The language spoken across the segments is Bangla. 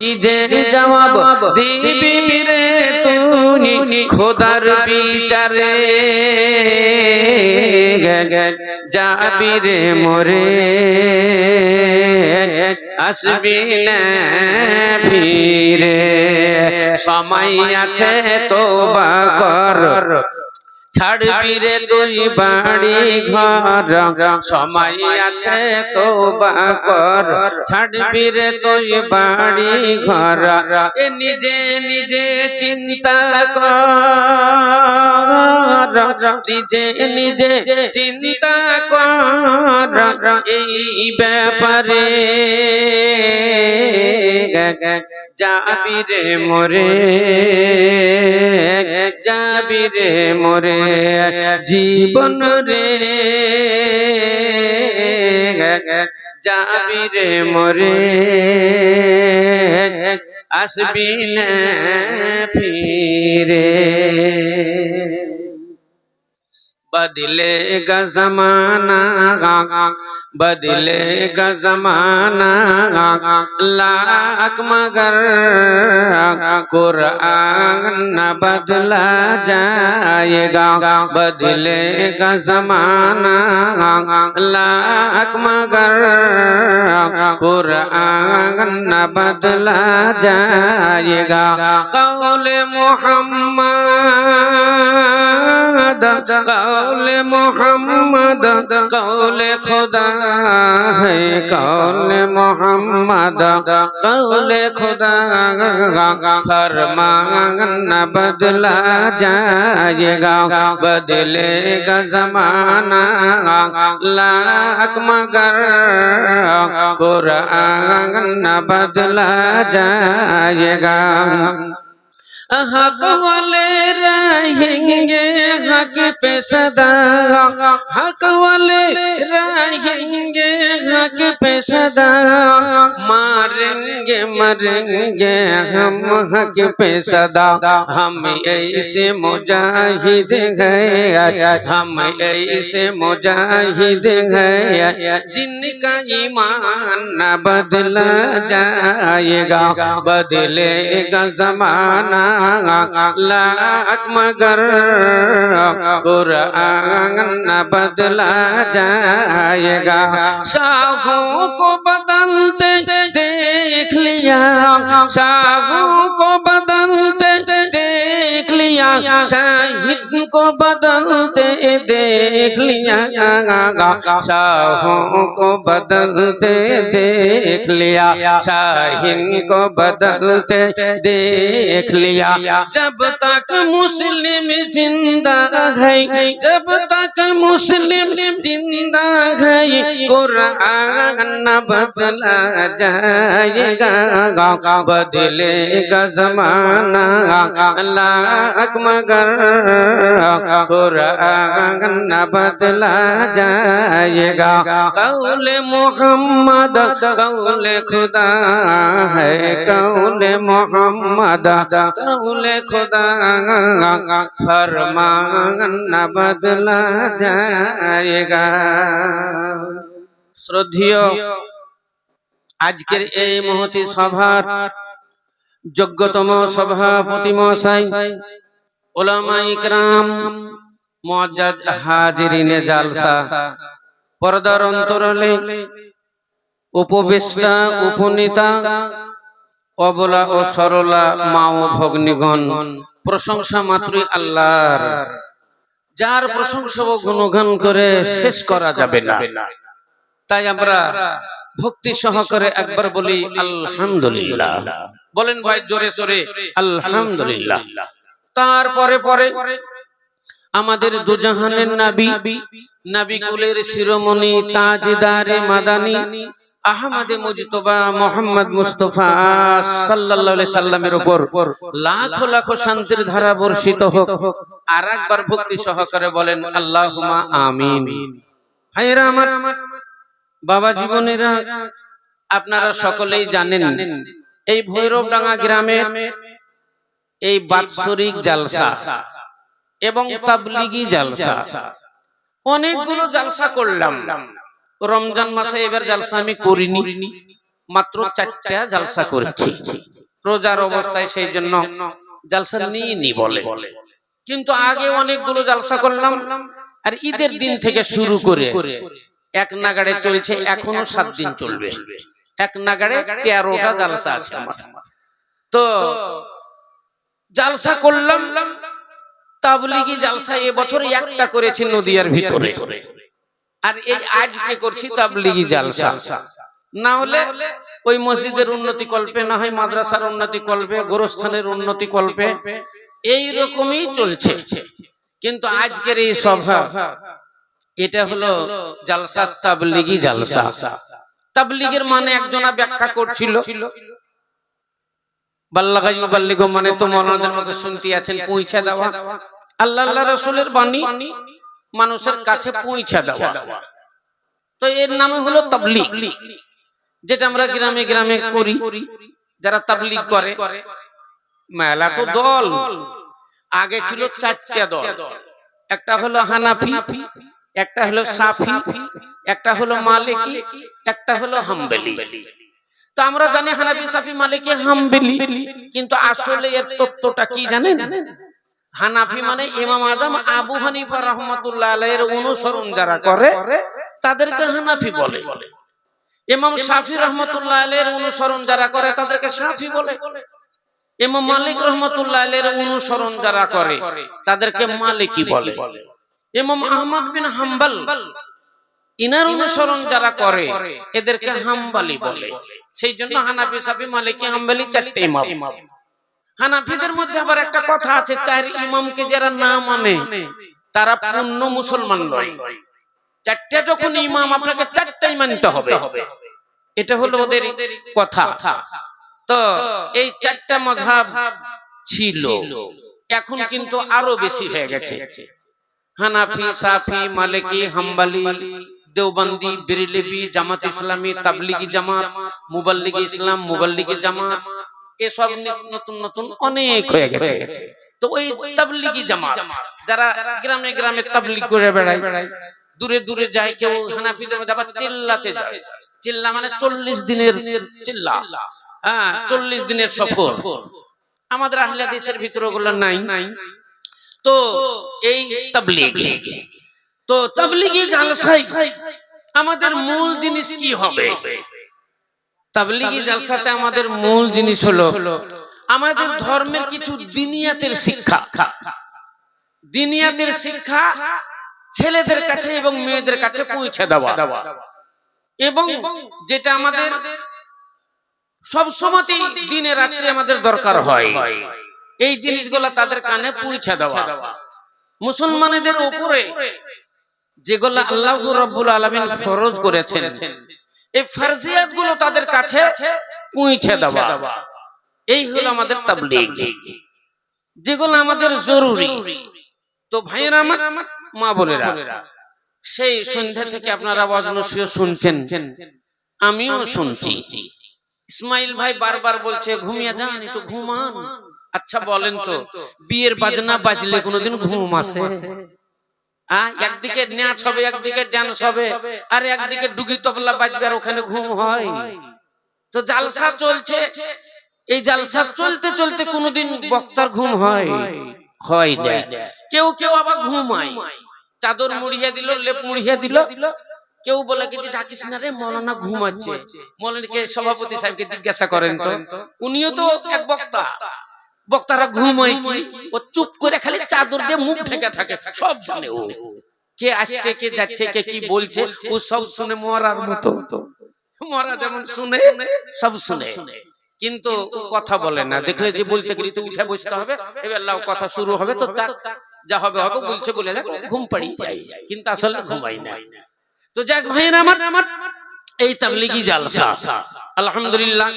কি যে জবাব দিবি রে তুই খোদার বিচারে যাবি রে মোরে আসবি না ফিরে সময় আছে তওবা কর ছাড়বি রে তুই বাড়ি ঘর সময় আছে তওবা কর ছাড়বি রে তুই বাড়ি ঘর এ নিজে নিজে চিন্তা কর নিজে নিজে চিন্তা কর এই ব্যাপারে যাবি রে মোরে যাবি রে মোরে জীবন রে যাবি রে মোরে আসবি না ফিরে बदलेगा ज़माना बदलेगा ज़माना लाख मगर कुरान न बदला जाएगा बदलेगा ज़माना लाख मगर कुरान न बदला जाएगा कौल मोहम्मद कौल मोहम्मद कौल खुदा है कौल मोहम्मद कौल खुदा फरमान न बदला जाएगा बदलेगा ज़माना लाख मगर कुरान न बदला जाएगा हक वाले रहेंगे हक पे सदा हक वाले रहेंगे हक पे सदा मारेंगे मरेंगे हम हक पे सदा हम ऐसे मुजाहिद हैं हम ऐसे मुजाहिद हैं जिनका ईमान न बदला जाएगा बदलेगा ज़माना लाख मगर कुरान न बदला जाएगा शाहों को बदलते देख लिया शाहों को बदलते देख लिया शाहिद को बदलते देख लिया शाहों को बदलते देख लिया शाहिद को बदलते देख लिया जब तक मुस्लिम जिंदा है जब तक मुस्लिम जिंदा है कुरान न बदला जाएगा बदलेगा ज़माना लाख मगर कुरान न बदला जाएगा कौल मोहम्मद कौल खुदा है कौल मोहम्मद कौल खुदा फरमान न बदला जाएगा শ্রদ্ধেয় আজকের এই মহতি সভার যোগ্যতম সভাপতি মহাশয় উলামা ইকরাম মুআজ্জাজ হাজিরিনে জালসা পর্দার অন্তরালে উপবেষ্টা উপনেতা অবলা ও সরলা মা ও ভগ্নীগণ প্রশংসা মাত্রই আল্লাহর যার প্রশংসা ও গুণগান করে শেষ করা যাবে না তাই আমরা ভক্তি সহকারে একবার বলি আলহামদুলিল্লাহ বলেন ভাই জোরে জোরে আলহামদুলিল্লাহ তারপরে পরে আমাদের দুজাহানের নবী নবী কুলের শিরোমণি তাজদারে মাদানী আহমদে মুজতবা মুহাম্মদ মুস্তাফা সাল্লাল্লাহু আলাইহি সাল্লামের উপর লাখ লাখ শান্তির ধারা বর্ষিত হোক আরেকবার ভক্তি সহকারে বলেন আল্লাহুম্মা আমিন ভাইরা আমার বাবা জীবনেরা আপনারা সকলেই জানেন এই ভৈরবডাঙ্গা গ্রামে এই বাৎসরিক জালসা এবং তাবলীগী জালসা অনেকগুলো জালসা করলাম রমজান মাসে এবার জালসা আমি করিনি মাত্র 4টা জালসা করেছি রোজার অবস্থায়, সেই জন্য জালসা নিইনি বলে। কিন্তু আগে অনেকগুলো জালসা করলাম, আর ঈদের দিন থেকে শুরু করে এক নাগাড়ে চলছে, এখনো 7 দিন চলবে। এক নাগাড়ে 13টা জালসা আছে আমার। তো জালসা করলাম, তাবলীগী জালসা এবছর একটা করেছি নদিয়ার ভিতরে, আর এই আজকে করছি তাবলীগী জালসা। না হলে ওই মসজিদের উন্নতি কল্পে, না হয় মাদ্রাসার উন্নতি কল্পে, গোরস্থানের উন্নতি কল্পে, এই রকমই চলছে। কিন্তু আজকের এই সভা, এটা হলো জালসা, তাবলীগী জালসা। তাবলীগের মানে একজনা ব্যাখ্যা করছিল, বাল্লাগা ইউবাল্লিগু মানে তো মাওলানাদের মুখে শুনতে আছেন পৌঁছে দেওয়া, আল্লাহ রাসূলের বাণী মানুষের কাছে পৌঁছে দেওয়া। তো এর নাম হলো তাবলীগ, যেটা আমরা গ্রামে গ্রামে করি। যারা তাবলীগ করে, মেলা তো দল, আগে ছিল 4টা দল। একটা হলো হানাফি, একটা হলো শাফি, একটা হলো মালিকি, একটা হলো হাম্বলি। তো আমরা জানি হানাফি, শাফি, মালিকি, হাম্বলি, কিন্তু আসলে এর তত্ত্বটা কি জানেন? হানাফি মানে ইমাম আজম আবু হানিফা রাহমাতুল্লাহ আলাইহির অনুসরণ যারা করে তাদেরকে হানাফি বলে। ইমাম শাফি রাহমাতুল্লাহ আলাইহির অনুসরণ যারা করে তাদেরকে শাফি বলে। ইমাম মালিক রাহমাতুল্লাহ আলাইহির অনুসরণ যারা করে তাদেরকে মালিকি বলে। ইমাম আহমদ বিন হাম্বল, ইনার অনুসরণ যারা করে এদেরকে হাম্বলি বলে। সেই জন্য হানাফি, শাফি, মালিকি, হাম্বলি 4টে ইমাম। হানাফিদের মধ্যে আবার একটা কথা আছে, 4 ইমামকে যারা না মানে তারা পূর্ণ মুসলমান নয়। 4টে যখন ইমাম, আপনাকে 4টাই মানতে হবে, এটা হলো ওদের কথা। তো এই 4টা মাযহাব ছিল, এখন কিন্তু আরো বেশি হয়ে গেছে। হানাফি, শাফি, মালিকি, হাম্বলি, দেওবন্দি, বেরেলভি, জামাত ইসলামী, তাবলীগী জামাত, মুবাল্লিগী ইসলাম, মুবাল্লিগী জামাত, এসব নতুন নতুন অনেক হয়ে গেছে। তো ওই তাবলীগী জামাত যারা গ্রামে গ্রামে তাবলীগ করে বেড়ায়, দূরে দূরে যায়, কেউ হানাফিদের মধ্যে আবার চিল্লাতে যায়। চিল্লা মানে 40 দিনের চিল্লা, 40 দিনের সফর। আমাদের আহলে হাদিসের ভিতরে ওগুলো নাই। তো এই তাবলীগ, তো তাবলীগী জালসায় আমাদের মূল জিনিস কি হবে? তাবলীগী জালসাতে আমাদের মূল জিনিস হলো আমাদের ধর্মের কিছু দিনিয়াতের শিক্ষা। দিনিয়াতের শিক্ষা ছেলেদের কাছে এবং মেয়েদের কাছে পৌঁছে দেওয়া, এবং যেটা আমাদের সব সময় দিনে রাত্রে আমাদের দরকার হয়, এই জিনিসগুলো তাদের কানে পৌঁছে দেওয়া। মুসলমানদের উপরে যেগুলো আল্লাহ রাব্বুল আলামিন ফরজ করেছেন, এই ফরজিয়াত গুলো তাদের কাছে পৌঁছে দেওয়া, এই হলো আমাদের তাবলীগ, যেগুলো আমাদের জরুরি। তো ভাইয়েরা আমার, মা বোনেরা, সেই সন্ধ্যা থেকে আপনারা আওয়াজ নসিহত শুনছেন, আমিও শুনছি। ইসমাইল ভাই বারবার বলছে ঘুমিয়ে যান, একটু ঘুমান। আচ্ছা বলেন তো, বিয়ের বাজনা বাজলে কোনোদিন ঘুম আসে? একদিকে নাচ হবে, একদিকে ডান্স হবে, আর একদিকে ডুগি তবলা বাজবে, আর ওখানে ঘুম হয়? তো জালসা চলছে, এই জালসা চলতে চলতে কোনোদিন বক্তার ঘুম হয়? হয় না। কেউ কেউ আবার ঘুমায়, চাদর মুড়িয়ে দিল, লেপ মুড়িয়ে দিল, কেউ বলে কিছু ডাকিস না রে, মৌলানা ঘুমাচ্ছে। মৌলানাকে সভাপতি সাহেবকে জিজ্ঞাসা করেন তো, উনিও তো এক বক্তা। বক্তারা ঘুমায় কি? ও চুপ করে খালি চাদর দিয়ে মুখ ঢেকে থাকে, সব জানে ও। কে আসছে, কে যাচ্ছে, কে কি বলছে, ও সব শুনে মরার মতো। মরা যেমন শুনে, সব শুনে, কিন্তু কথা বলে না। দেখলে যে বলতে গেলে তো উঠে বসতে হবে, এবার লাও কথা শুরু হবে, তো যা হবে হবে বলছে বলে ঘুম পাড়িয়ে যায়, কিন্তু আসলে ঘুমাই না। তো যাক ভাইয়েরা আমার, এই তাবলীগী জালসা আলহামদুলিল্লাহ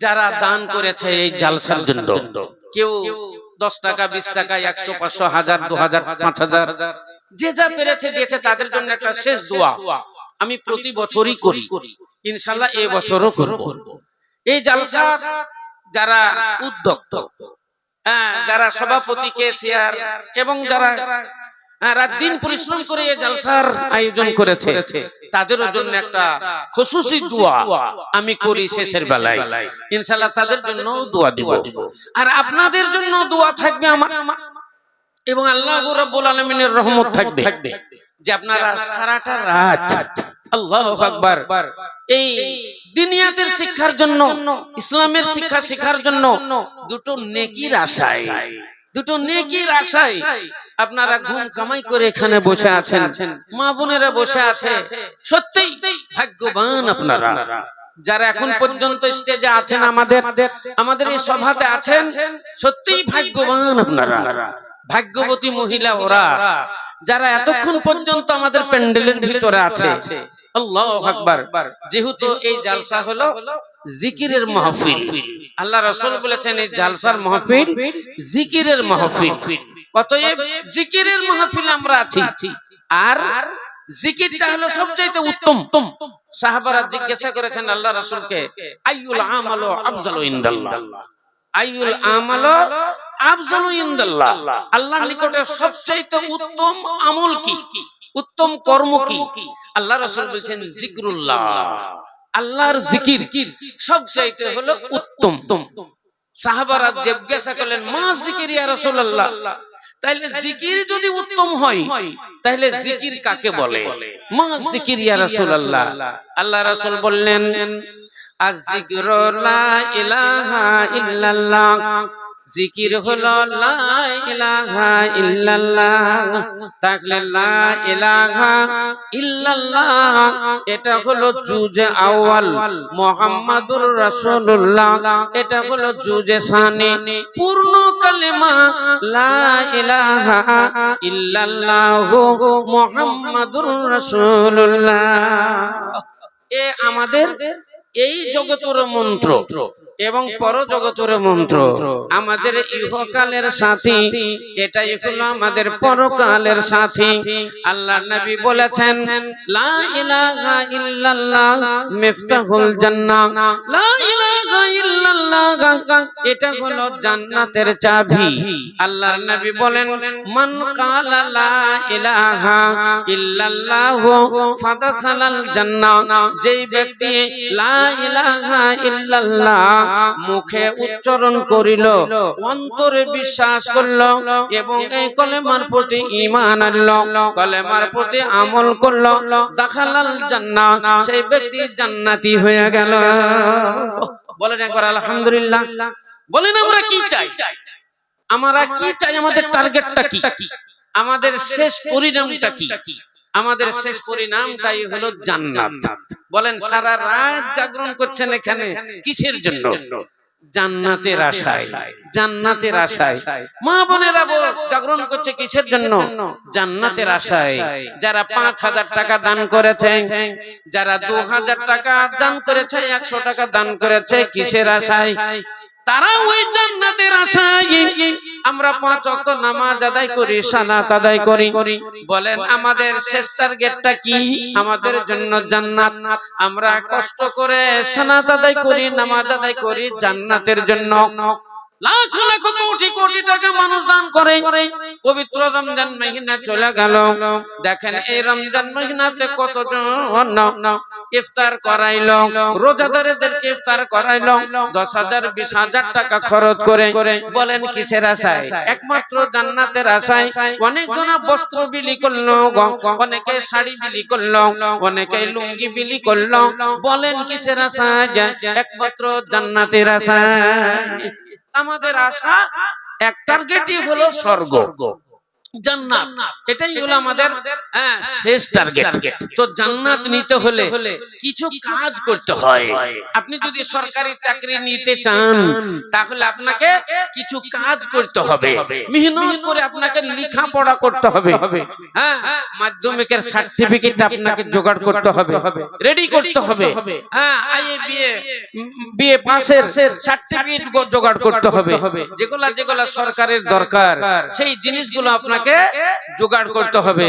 যারা দান করেছে এই জালসার জন্য, কেউ 10 টাকা, 20 টাকা, 100, 500, 1000, 2000, 5000, যে যা পেরেছে দিয়েছে, তাদের জন্য একটা শেষ দোয়া আমি প্রতি বছরই করি, ইনশাআল্লাহ এই বছরও করব। এই জালসা যারা উদ্যোক্তা, যারা সভাপতি, কেশিয়ার, এবং যারা রাত দিন পরিশ্রম করে এই জালসার আয়োজন করেছে, তাদের জন্য একটা খুশুসি দোয়া আমি করি শেষের বেলায়, ইনশাআল্লাহ তাদের জন্য দোয়া দিব। আর আপনাদের জন্য দোয়া থাকবে আমার, এবং আল্লাহ রাব্বুল আলামিনের রহমত থাকবে যে আপনারা সারাটা রাত আল্লাহু আকবার এই দুনিয়াতের শিক্ষার জন্য, ইসলামের শিক্ষা শেখার জন্য দুটো নেকির আশায় আপনারা ঘুম কামাই করে এখানে বসে আছেন, মা বোনেরা বসে আছে। সত্যিই ভাগ্যবান আপনারা যারা এখন পর্যন্ত স্টেজে আছেন, আমাদের এই সভাতে আছেন, সত্যিই ভাগ্যবান আপনারা, ভাগ্যবতী মহিলা ওরা যারা এতক্ষণ পর্যন্ত আমাদের প্যান্ডেলের ভিতরে আছে। আল্লাহু আকবার। যেহেতু এই জালসা হলো জিকিরের মাহফিল, আল্লাহ রাসূল বলেছেন এই জালসার মাহফিল জিকিরের মাহফিল, অতএব জিকিরের মাহফিল আমরা আছি। আর জিকিরটা হলো সবচেয়ে উত্তম। সাহাবারা জিজ্ঞাসা করেছেন আল্লাহ রাসূলকে, আইয়ুল আমালু আফজালু ইনদাল্লাহ, আইয়ুল আমালু আফজালু ইনদাল্লাহ, আল্লাহর নিকটে সবচেয়ে উত্তম আমল কি, উত্তম কর্ম কি? আল্লাহ রাসূল বলেছেন জিকরুল্লাহ, আল্লাহর জিকির সবচাইতে হলো উত্তম। সাহাবারা জিজ্ঞাসা করলেন, মা জিকির ইয়া রাসূলুল্লাহ, তাহলে জিকির যদি উত্তম হয় তাহলে জিকির কাকে বলে? মা জিকির ইয়া রাসূলুল্লাহ। আল্লাহ রাসূল বললেন, আয-যিকরু লা ইলাহা ইল্লাল্লাহ, জিকির হলো লা ইলাহা ইল্লাল্লাহ। তাহলে লা ইলাহা ইল্লাল্লাহ এটা হলো জুজে আউয়াল, মুহাম্মাদুর রাসূলুল্লাহ এটা হলো জুজে সানি। পূর্ণ কালেমা লা ইলাহা ইল্লাল্লাহ মুহাম্মাদুর রাসূলুল্লাহ। এ আমাদের এই জগতের মন্ত্র এবং পরজগতের মন্ত্র, আমাদের ইহকালের সাথী, এটাই হলো আমাদের পরকালের সাথী। আল্লাহর নবী বলেছেন, লা ইলাহা ইল্লাল্লাহ মিফতাহুল জান্নাহ, লা ইলাহা ইল্লাল্লাহ এটা হলো জান্নাতের চাবি। আল্লাহর নবী বলেন, মান ক্বালা লা ইলাহা ইল্লাল্লাহ ফাদাখালাল জান্নাহ, যেই ব্যক্তি লা ইলাহা ইল্লাল্লাহ মুখে উচ্চারণ করিল, অন্তরে বিশ্বাস করল এবং এই কলেমার প্রতি ঈমান আনলো, কলেমার প্রতি আমল করল, দাখালাল জান্নাহ, সেই ব্যক্তি জান্নাতি হয়ে গেল। বলেন একবার আলহামদুলিল্লাহ। বলেন আমরা কি চাই? আমরা কি চাই? আমাদের টার্গেটটা কি? আমাদের শেষ পরিণামটা কি? আমাদের শেষ পরিণামটাই হলো জান্নাত। বলেন সারা রাত জাগরণ করছেন এখানে কিসের জন্য? জান্নাতের আশায়, জান্নাতের আশায়। মা বোনেরা জাগরণ করছে কিসের জন্য? জান্নাতের আশায়। যারা ৫,০০০ টাকা দান করেছে, যারা ২,০০০ টাকা দান করেছে, ১০০ টাকা দান করেছে, কিসের আশায়? তারা ওই জান্নাতের আশায়। আমরা ৫ ওয়াক্ত নামাজ আদায় করি, সালাত আদায় করি। বলেন আমাদের শেষ টার্গেটটা কি? আমাদের জন্য জান্নাত। আমরা কষ্ট করে সালাত আদায় করি, নামাজ আদায় করি জান্নাতের জন্য। লাখ লাখ কোটি কোটি টাকা মানুষ দান করে। পবিত্র রমজান মাসে চলে গেল, দেখেন এই রমজান মাসে কতজন ইফতার করাইলো, রোজাদারদেরকে ইফতার করাইলো ১০,০০০ ২০,০০০ টাকা খরচ করে। বলেন কিসের আশায়? একমাত্র জান্নাতের আশায়। অনেকজন বস্ত্র বিলি করলো, অনেকে শাড়ি বিলি করলো, অনেকে লুঙ্গি বিলি করলো। বলেন কিসের আশায়? একমাত্র জান্নাতের আশায়। আমাদের আশা এক টার্গেটই হলো স্বর্গ, জান্নাত। এটাই হলো আমাদের শেষ টার্গেট। তো জান্নাত নিতে হলে কিছু কাজ করতে হয়। আপনি যদি সরকারি চাকরি নিতে চান তাহলে আপনাকে কিছু কাজ করতে হবে, মেহনত করে আপনাকে লেখাপড়া করতে হবে। হ্যাঁ, মাধ্যমিকের সার্টিফিকেট আপনাকে জোগাড় করতে হবে, রেডি করতে হবে। হ্যাঁ, বিএ পাসের সার্টিফিকেট জোগাড় করতে হবে। যেগুলা সরকারের দরকার সেই জিনিসগুলো আপনাকে জোগাড় করতে হবে।